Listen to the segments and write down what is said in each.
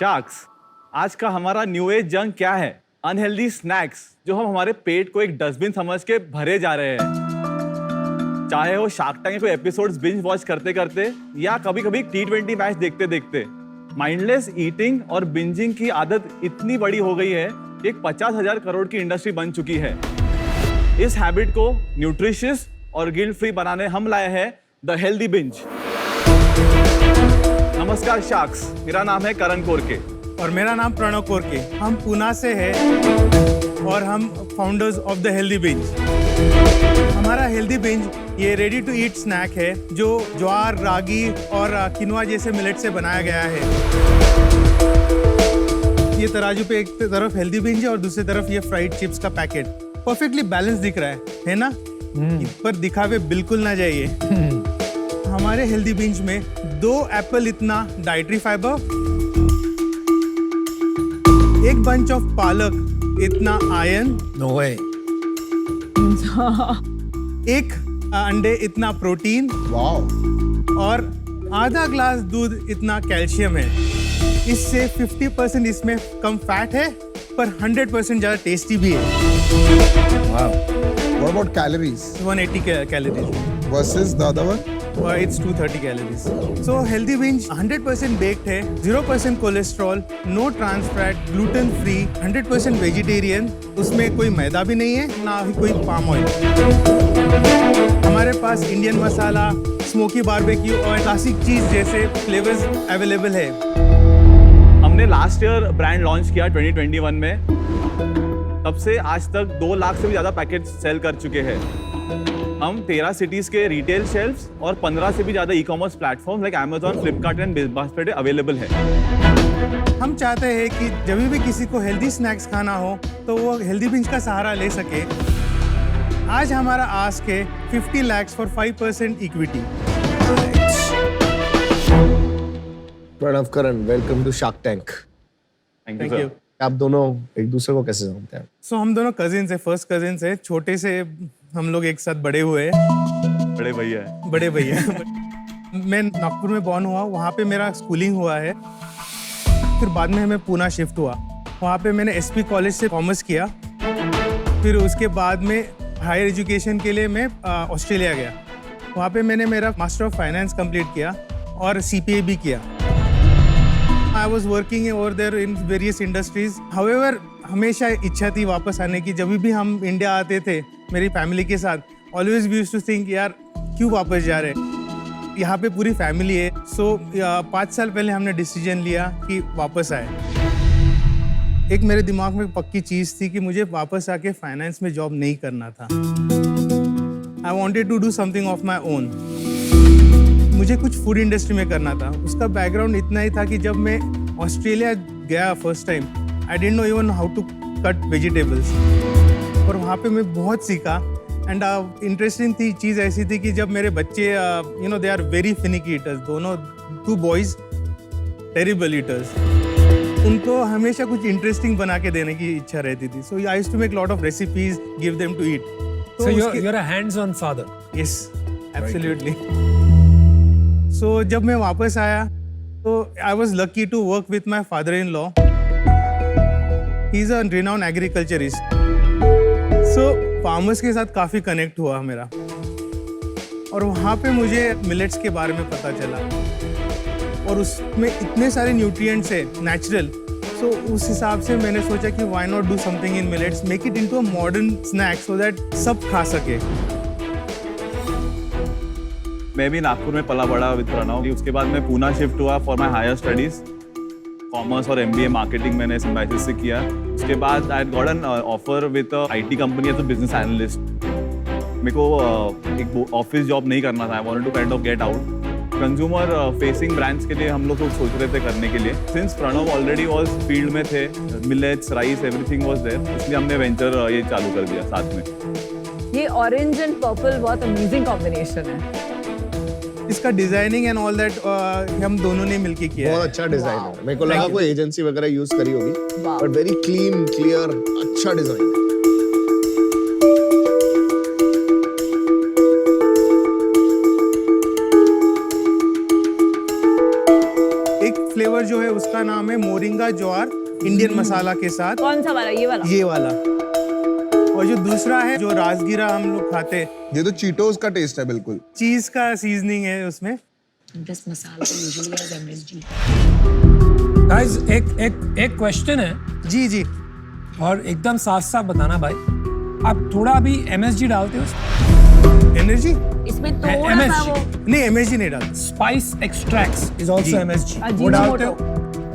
Sharks, आज का हमारा न्यू एज जंक क्या है? अनहेल्दी स्नैक्स जो हम हमारे पेट को एक डस्टबिन समझ के भरे जा रहे हैं। चाहे वो शार्क टैंक के कोई एपिसोड्स बिंज वॉच करते करते या कभी कभी T20 मैच देखते देखते। माइंडलेस ईटिंग और बिंजिंग की आदत इतनी बड़ी हो गई है कि एक 50,000 करोड़ की इंडस्ट्री बन चुकी है। इस हैबिट को न्यूट्रिशियस और गिल्ट फ्री बनाने हम लाए हैं द हेल्दी बिंज। नमस्कार शार्क्स, मेरा नाम है करण कोरके और मेरा नाम प्रणव कोरके। हम पुणे से हैं और हम founders of the healthy binge. हमारा हेल्दी बिंज ये रेडी टू ईट स्नैक है जो ज्वार, रागी और किनवा जैसे मिलेट से बनाया गया है। ये तराजू पे एक तरफ हेल्दी बिंज है और दूसरी तरफ ये फ्राइड चिप्स का पैकेट। परफेक्टली बैलेंस दिख रहा है ना? पर दिखावे बिल्कुल ना जाइए। हमारे हेल्दी बिंज में 2 एप्पल इतना डाइटरी फाइबर, 1 बंच ऑफ पालक इतना आयरन, नो वे, 1 अंडे इतना प्रोटीन, वाओ, और आधा ग्लास दूध इतना कैल्शियम है। इससे 50% इसमें कम फैट है पर 100% ज्यादा टेस्टी भी है। Wow. What about calories? 180 calories Versus the other one? It's 230 calories. So healthy binge 100% baked है, 0% cholesterol, no trans fat, gluten free, 100% vegetarian. उसमें कोई मैदा भी नहीं है, ना ही कोई पाम ऑयल। हमारे पास इंडियन मसाला, स्मोकी बारबेक्यू और क्लासिक चीज जैसे फ्लेवर्स अवेलेबल है। हमने लास्ट ईयर ब्रांड लॉन्च किया 2021 में। तब से आज तक 2 लाख से भी ज्यादा पैकेट सेल कर चुके हैं। हम 13 सिटीज के रिटेल शेल्फ्स और 15 से भी ज्यादा ecommerce platform like Amazon, Flipkart and BigBasket available है। हम चाहते हैं कि जब भी किसी को हेल्दी स्नैक्स खाना हो तो वो हेल्दी बिंज का सहारा ले सके। आज हमारा आस्क है 50 lakhs for 5% equity. Pranav, Karan, welcome to Shark Tank. Thank you. आप दोनों एक दूसरे को कैसे जानते हैं? सो हम दोनों कजिन्स है, फर्स्ट कजिन्स है। छोटे से हम लोग एक साथ बड़े हुए हैं। बड़े भैया है। बड़े भैया। मैं नागपुर में बॉर्न हुआ, वहाँ पे मेरा स्कूलिंग हुआ है। फिर बाद में मैं पुणे शिफ्ट हुआ। वहाँ पे मैंने SP कॉलेज से कॉमर्स किया। फिर उसके बाद में हायर एजुकेशन के लिए मैं ऑस्ट्रेलिया गया। वहाँ पे मैंने मेरा मास्टर ऑफ फाइनेंस कंप्लीट किया और CPA भी किया। I was working over there in various industries. However, हमेशा इच्छा थी वापस आने की। जब भी हम इंडिया आते थे मेरी फैमिली के साथ, always we used to think यार क्यों वापस जा रहे हैं, यहाँ पे पूरी फैमिली है। सो 5 साल पहले हमने डिसीजन लिया कि वापस आए। एक मेरे दिमाग में पक्की चीज़ थी कि मुझे वापस आके फाइनेंस में जॉब नहीं करना था। I wanted to do something of my own. मुझे कुछ फूड इंडस्ट्री में करना था। उसका बैकग्राउंड इतना ही था कि जब मैं ऑस्ट्रेलिया गया first time, I didn't know even how to cut vegetables. और वहाँ पे मैं बहुत सीखा। एंड इंटरेस्टिंग थी चीज़ ऐसी थी कि जब मेरे बच्चे they are very finicky eaters, दोनों 2 बॉयज टेरिबल ईटर्स। उनको हमेशा कुछ इंटरेस्टिंग बना के देने की इच्छा रहती थी। So I used to make lot of recipes, give them to eat. So you're a hands-on father. Yes, absolutely. So जब मैं वापस आया तो I was lucky to work with my father-in-law. He's a renowned agriculturist. So farmers के साथ काफ़ी connect हुआ मेरा। और वहाँ पे मुझे मिलेट्स के बारे में पता चला और उसमें इतने सारे न्यूट्रिएंट्स है नेचुरल। सो उस हिसाब से मैंने सोचा कि why not do something in millets, make it into a modern snack so that सब खा सके। मैं भी नागपुर में पला बड़ा विद प्रणव। उसके बाद मैं पुणे शिफ्ट हुआ for my higher studies. Commerce और MBA मार्केटिंग मैंने सिम्बायोसिस से किया। उसके बाद I got an offer with IT company as a business analyst. मेरे को एक ऑफिस जॉब नहीं करना था। I wanted to kind of get out. Consumer facing brands के लिए हम लोग सोच रहे थे करने के लिए। Since Pranav already was field में थे, millets, rice, everything was there, इसलिए हमने वेंचर ये चालू कर दिया साथ में। ये ऑरेंज एंड पर्पल बहुत अमेजिंग कॉम्बिनेशन है। इसका डिजाइनिंग एंड ऑल दैट हम दोनों ने मिलके किया है। बहुत अच्छा डिजाइन है। मेरे को लगा कोई एजेंसी वगैरह यूज करी होगी, बट वेरी क्लीन, क्लियर, अच्छा डिजाइन। फ्लेवर जो है उसका नाम है मोरिंगा ज्वार इंडियन मसाला के साथ, कौन सा वाला? ये वाला? ये वाला। और जो दूसरा है जो राजगीरा हम लोग खाते हैं, ये तो चीटोस का टेस्ट है बिल्कुल। चीज का सीजनिंग है उसमें। This masala usually has MSG. Guys एक क्वेश्चन है जी जी। और एकदम साफ साफ बताना भाई, आप थोड़ा भी MSG डालते हो? एनर्जी इसमें थोड़ा सा MSG। वो नहीं, एमएसजी नहीं डालते। स्पाइस एक्सट्रैक्ट्स इज जी। Also MSG। वो अजीनोमोटो। डालते हो?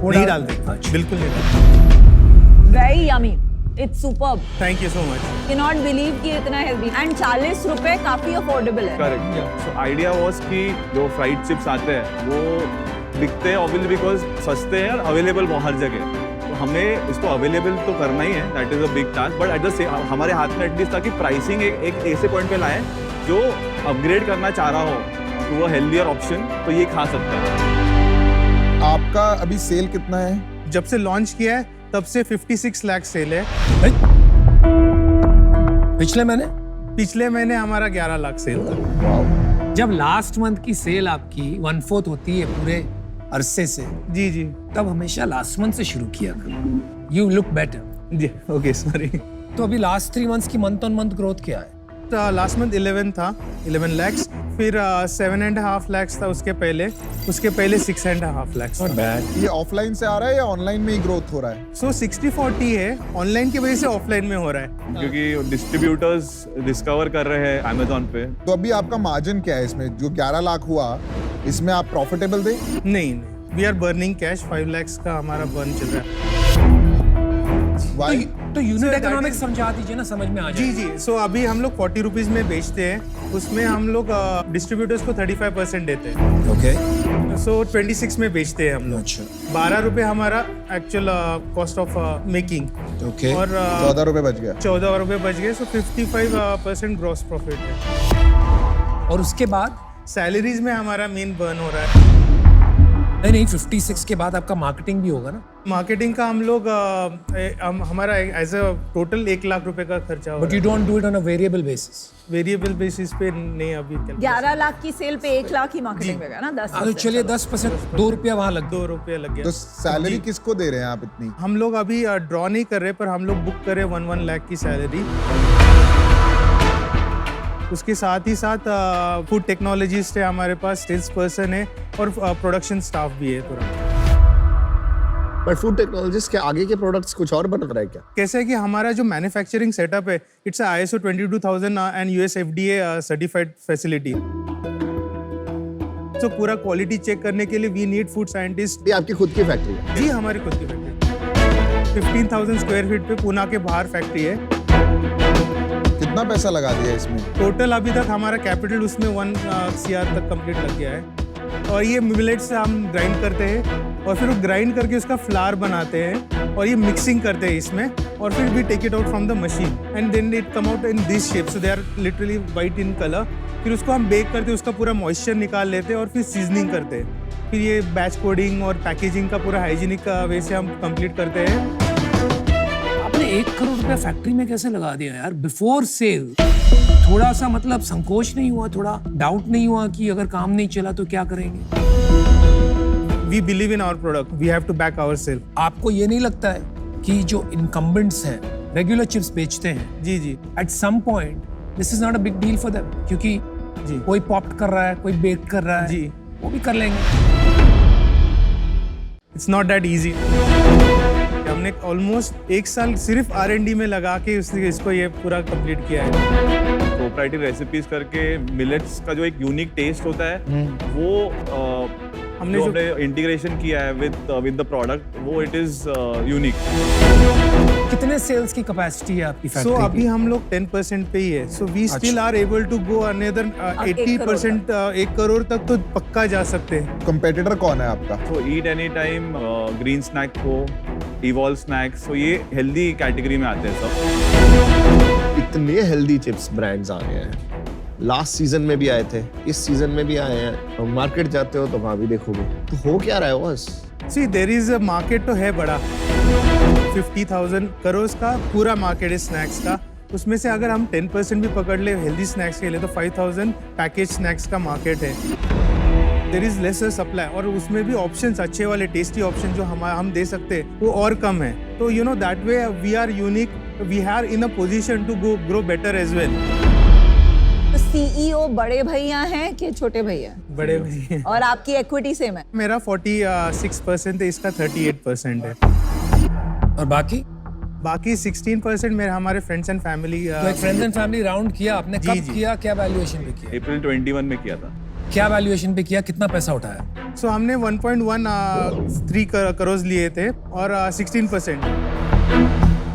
वो नहीं डालते डालते, अच्छा। बिल्कुल नहीं डालते। Very yummy, it's superb. Thank you so much. Can not believe कि इतना हेल्दी एंड 40 रुपए काफी अफोर्डेबल है। करेक्ट। सो आइडिया वाज कि जो फ्राइड चिप्स आते हैं वो बिकते हैं ऑब्वियसली बिकॉज सस्ते हैं और अवेलेबल हर जगह। तो हमें इसको अवेलेबल तो करना ही है, that is a big task, but at the same हमारे हाथ में एटलीस्ट ताकि प्राइसिंग एक ऐसे पॉइंट पे लाए जो अपग्रेड करना चाह रहा हो टू अ हेल्दियर ऑप्शन तो ये खा सकता है। आपका अभी सेल कितना है? जब से लॉन्च किया है तब से 56 लाख सेल है। पिछले महीने पिछले महीने हमारा 11 लाख सेल था। जब लास्ट मंथ की सेल आपकी 1/4 होती है पूरे अरसे से, जी जी तब हमेशा लास्ट मंथ से शुरू किया करो। You look better. जी। Okay sorry. तो अभी लास्ट 3 मंथ्स की मंथ ऑन मंथ ग्रोथ क्या है? लास्ट मंथ 11 था, 11 लैक्स, फिर 7.5 लैक्स था उसके पहले 6.5 लैक्स। Not bad. ये ऑफलाइन से आ रहा है या ऑनलाइन में ही ग्रोथ हो रहा है? सो 60-40 है, ऑनलाइन की वजह से ऑफलाइन में हो रहा है। क्योंकि डिस्ट्रीब्यूटर्स डिस्कवर कर रहे हैं अमेजोन पे। तो अभी आपका मार्जिन क्या है इसमें? जो 11 लाख हुआ इसमें आप प्रॉफिटेबल थे? नहीं, we are burning cash. 5 lakhs का हमारा बर्न चल रहा है। Why? तो unit So that economics is- समझा दीजिए ना, समझ में आ जाए। जी जी। सो अभी हम लोग 40 रुपीज में बेचते हैं, उसमें हम लोग डिस्ट्रीब्यूटर्स को 35% देते हैं। ओके। सो 26 में बेचते हैं हम लोग। अच्छा। 12 रुपए हमारा actual cost of making. Okay. और 14 रुपए बच गया। 14 रुपए बच गए। सो 55% ग्रॉस प्रॉफिट है। और उसके बाद सैलरीज में हमारा मेन बर्न हो रहा है। नहीं 56 के बाद आपका मार्केटिंग भी होगा ना? मार्केटिंग का हम लोग हमारा एज अ टोटल 1 लाख रुपए का खर्चा हो but you don't do it on a variable basis. Variable basis पे नहीं अभी तक। 11 लाख की सेल पे 1 लाख ही मार्केटिंग में गया ना। 10 तो चलिए 10%, 2 रुपया वहां लग 2 रुपये लग तो गया। सैलरी किसको दे रहे हैं आप इतनी? हम लोग अभी ड्रॉ नहीं कर रहे, पर हम लोग बुक कर रहे 1 लाख की सैलरी। उसके साथ ही साथ फूड टेक्नोलॉजिस्ट है हमारे पास, सेल्स पर्सन है और प्रोडक्शन स्टाफ भी है पूरा। बट फूड टेक्नोलॉजिस्ट के आगे के प्रोडक्ट्स कुछ और बन रहा है क्या? कैसे है कि हमारा जो मैन्युफैक्चरिंग सेटअप है, it's ISO 22000 and US FDA certified facility. तो पूरा क्वालिटी चेक करने के लिए वी नीड फूड साइंटिस्ट। ये आपकी खुद की फैक्ट्री है? जी, हमारी खुद की फैक्ट्री 15,000 स्क्वायर फीट पे पुणे के बाहर फैक्ट्री है। कितना पैसा लगा दिया इसमें? टोटल अभी तक हमारा कैपिटल उसमें 1 CR तक कंप्लीट लग गया है। और ये मिलेट से हम ग्राइंड करते हैं और फिर वो ग्राइंड करके उसका फ्लावर बनाते हैं और ये मिक्सिंग करते हैं इसमें, और फिर we take it out from the machine and then it come out in this shape. So they are literally white in colour. फिर उसको हम बेक करते हैं, उसका पूरा मॉइस्चर निकाल लेते हैं और फिर सीजनिंग करते हैं। फिर ये बैच कोडिंग और पैकेजिंग का पूरा हाइजीनिक का वे से हम कंप्लीट करते हैं। आपने 1 करोड़ रुपया फैक्ट्री में कैसे लगा दिया यार बिफोर सेल? थोड़ा सा मतलब संकोच नहीं हुआ, थोड़ा डाउट नहीं हुआ कि अगर काम नहीं चला तो क्या करेंगे? We believe in our product, we have to back our sale. आपको ये नहीं लगता है कि जो इनकम्बेंट्स हैं रेगुलर चिप्स बेचते हैं, जी जी at some point this is not a big deal for them, क्योंकि जी कोई पॉप्ड कर रहा है, कोई बेक कर रहा है, जी। वो भी कर लेंगे। It's not that easy. हमने ऑलमोस्ट 1 साल सिर्फ R&D में लगा के इसको ये पूरा कंप्लीट किया है। प्रोप्राइटरी रेसिपीज करके मिलेट्स का जो एक यूनिक टेस्ट होता है वो हमने जो जो हमने इंटीग्रेशन किया है विद द प्रोडक्ट, वो इट इज यूनिक। कितने सेल्स की कैपेसिटी है आपकी सो फैक्ट्री अभी हम लोग 10% पे ही है। So we still are able to go another 80%। 1 crore तक तो पक्का जा सकते हैं। कंपेटिटर कौन है आपका? तो eat any time, green snack को, इवॉल्व स्नैक्स, तो ये हेल्दी कैटेगरी में आते हैं सब। इतने हेल्दी चिप्स ब्रांड्स आ गए हैं। लास्ट सीजन में भी आए थे, इस सीजन में भी आए हैं। मार्केट जाते हो तो वहां भी देखोगे। तो हो क्या रहा है बस? सी देयर इज अ मार्केट तो है बड़ा, 50,000 करोड़ का पूरा मार्केट है स्नैक्स का। उसमें से अगर हम 10% भी पकड़ ले हेल्दी स्नैक्स के लिए तो 5,000 पैकेज स्नैक्स का मार्केट है। देयर इज लेसर सप्लाई, और उसमें भी ऑप्शंस अच्छे वाले टेस्टी ऑप्शन जो हम दे सकते हैं वो और कम है. तो you know that way we are unique, we are in a position to grow better as well. तो सीईओ बड़े भैया हैं कि छोटे भैया? बड़े भैया. और आपकी इक्विटी सेम है? मेरा 46% है, इसका 38% है. और बाकी 16% मेरे हमारे फ्रेंड्स एंड फैमिली. तो एक फ्रेंड्स एंड फैमिली राउंड किया आपने, जी, कब जी. किया, क्या वैल्यूएशन पे किया? अप्रैल 21 में किया था. क्या वैल्यूएशन पे किया, कितना पैसा उठाया? सो हमने 1.13 करोड़ लिए थे और 16%.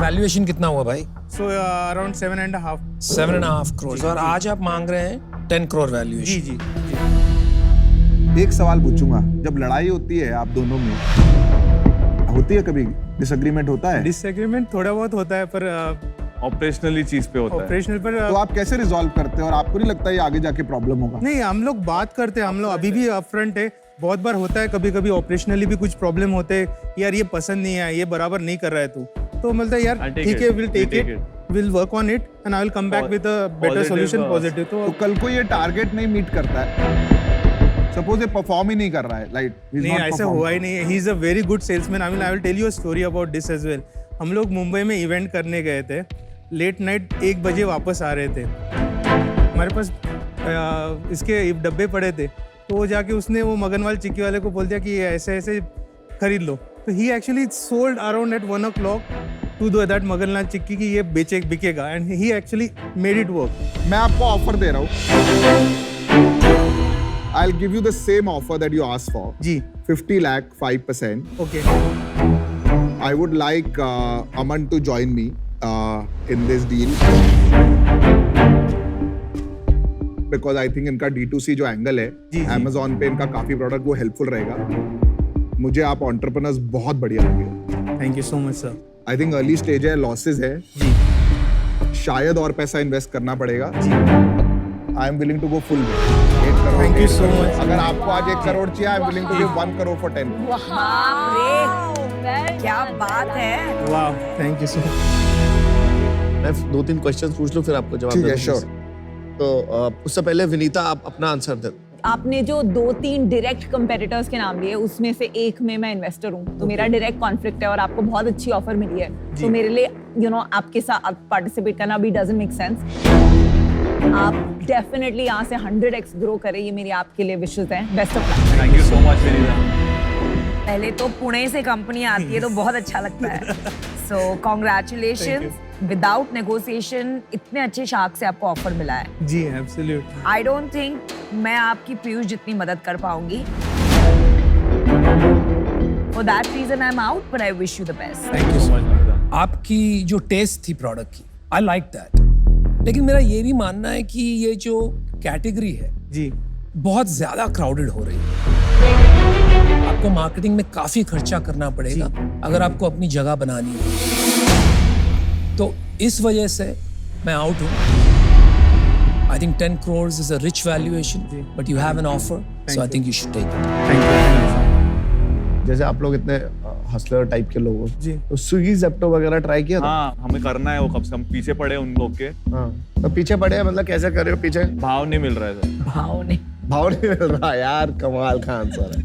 वैल्यूएशन कितना हुआ भाई? So around 7.5. 7.5 करोड़. और आज आप मांग रहे हैं 10 करोड़ वैल्यूएशन. जी जी. एक सवाल पूछूंगा, जब लड़ाई होती है आप दोनों में, होती है कभी डिसएग्रीमेंट होता है? डिसएग्रीमेंट थोड़ा बहुत होता है, पर ऑपरेशनली चीज पे होता है. ऑपरेशनल पर तो आप कैसे रिजॉल्व करते हो और आपको नहीं लगता ये आगे जाके प्रॉब्लम होगा? नहीं, हम लोग बात करते हैं, हम लोग अभी भी अपफ्रंट है. बहुत बार होता है, कभी कभी ऑपरेशनली भी कुछ प्रॉब्लम होते हैं, यार ये पसंद नहीं है, ये बराबर नहीं कर रहा है तू, तो मतलब यार I'll take ठीक है, it. Will take We'll take it, will work on it and I will come back with a better Positive, solution, positive. तो तो कल को ये टारगेट नहीं मीट करता है, सपोज ये परफॉर्म ही नहीं कर रहा है, लाइक नहीं, ऐसा हुआ ही नहीं है. He is a very good salesman. I will tell you a story about this as well. हम लोग मुंबई में इवेंट करने गए थे, लेट नाइट 1 बजे वापस आ रहे थे. हमारे पास इसके डब्बे पड़े थे, तो वो जाके उसने वो मगनवाल चिक्की वाले को बोल दिया कि ऐसे ऐसे खरीद लो. तो he actually sold around at 1 o'clock to that Maganlal chikki की ये बिकेगा, and he actually made it work. मैं आपको ऑफर दे रहा हूँ, I'll give you the same offer that you asked for. जी. 50 lakh, 5%. Okay. I would like Aman to join me in this deal. Because I think इनका D2C जो angle है, जी. Amazon पे इनका काफी प्रोडक्ट वो हेल्पफुल रहेगा. मुझे आप एंटरप्रेन्योर्स बहुत बढ़िया लगे. Thank you so much sir. I think early stage है, लॉसेस है, जी. शायद और पैसा इन्वेस्ट करना पड़ेगा. जी. I am willing to go full 1 crore. Thank you so much. अगर आपको आज 1 करोड़ चाहिए, I am willing to give 1 crore for 10. क्या बात है. वाह, थैंक यू सो मच. मैं 2-3 क्वेश्चंस पूछ लूं, फिर आपको जवाब ठीक है, दूंगा. sure. तो उससे पहले विनीता, आप अपना आंसर दे. आपने जो 2-3 डायरेक्ट कंपेटिटर्स के नाम लिए, उसमें से एक में मैं इन्वेस्टर हूँ, तो मेरा डायरेक्ट कॉन्फ्लिक्ट है और आपको बहुत अच्छी ऑफर मिली है, तो मेरे लिए आपके साथ पार्टिसिपेट करना भी डजंट मेक सेंस. आप डेफिनेटली यहाँ से 100x ग्रो करें, ये मेरी आपके लिए विशेस हैं. Best of luck. Thank you so much Vinita. पहले तो पुणे से कंपनी आती है तो बहुत अच्छा लगता है. सो कॉन्ग्रेचुलेशंस. विदाउट नेगोशिएशन इतने अच्छे शार्क से आपको ऑफर मिला है. जी, एब्सोल्यूट. आई डोंट थिंक मैं आपकी पीयूष जितनी मदद कर पाऊंगी. For that reason I am out, but I wish you the best. Thank you so much. आपकी जो टेस्ट थी प्रोडक्ट की, आई लाइक दैट. लेकिन मेरा ये भी मानना है कि ये जो कैटेगरी है जी. बहुत ज्यादा क्राउडेड हो रही है. आपको मार्केटिंग में काफी खर्चा करना पड़ेगा अगर आपको अपनी जगह बनानी है. तो इस वजह से मैं आउट हूँ. I think 10 crores is a rich valuation, but you have an offer, so I think you should take it. Thank you. जैसे आप लोग इतने हसलर टाइप के लोग हो, जी. तो स्विगी जेप्टो वगैरह ट्राई किया था? हाँ, हमें करना है वो, कब से हम पीछे पड़े उन लोग के. हाँ. तो पीछे पड़े हैं, मतलब कैसे कर रहे हो पीछे? भाव नहीं मिल रहा है सर. भाव नहीं मिल रहा. यार कमाल का आंसर है.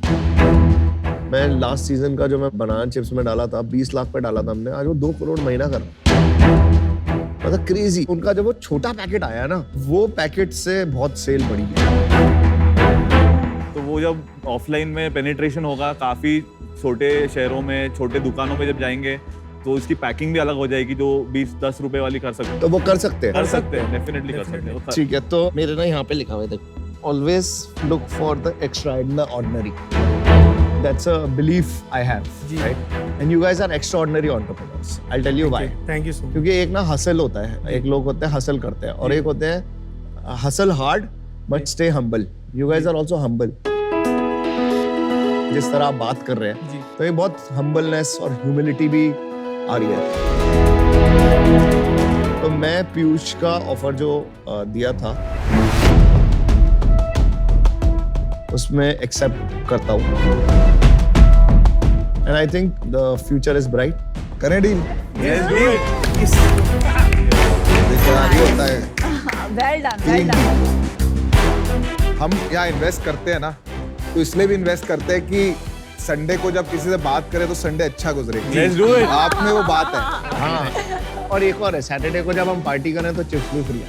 मैं लास्ट सीजन का जो मैं बनाना चिप्स में डाला था, 20 लाख पे डाला था हमने, आज वो 2 करोड़ महीना कर रहा. मतलब क्रेजी. उनका जब वो छोटा पैकेट आया ना, वो पैकेट से बहुत सेल बढ़ी है. तो वो जब ऑफलाइन में पेनिट्रेशन होगा, काफी छोटे शहरों में, छोटे दुकानों में जब जाएंगे, तो उसकी पैकिंग भी अलग हो जाएगी, जो 20-10 रुपए वाली कर सकते तो वो कर सकते हैं. डेफिनेटली कर सकते हैं. ठीक है, तो मेरे ना यहाँ पे लिखा हुआ है, देखो, always look for the extra in the ordinary. That's a belief I have, right? And you guys are extraordinary entrepreneurs. I tell you why. Thank you so much. क्योंकि एक ना हसल होता है, एक लोग होते हैं हसल करते हैं, और एक होते हैं hustle hard but stay humble. You guys are also humble. जिस तरह आप बात कर रहे हैं, तो ये बहुत हम्बलनेस और ह्यूमिलिटी भी आ रही है. तो मैं पीयूष का ऑफर जो दिया था, उसमें एक्सेप्ट करता हूँ. And I think the future is bright. करें डील. Yes, do it. बेकार होता है. Well done, well done. हम यहाँ इन्वेस्ट करते हैं ना, तो इसलिए भी इन्वेस्ट करते हैं कि संडे को जब किसी से बात करें तो संडे अच्छा गुजरे। Let's do it. आप में वो बात है। हाँ, और एक और है, सैटरडे को जब हम पार्टी करें तो चिप्स भी फ्री है।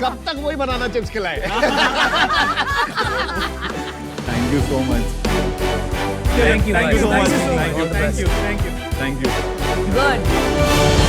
कब तक वही बनाना चिप्स खिलाए? Thank you so much. Thank you. Thank you so much. Thank you so much. Thank you. All the best. Thank you. Thank you. Good.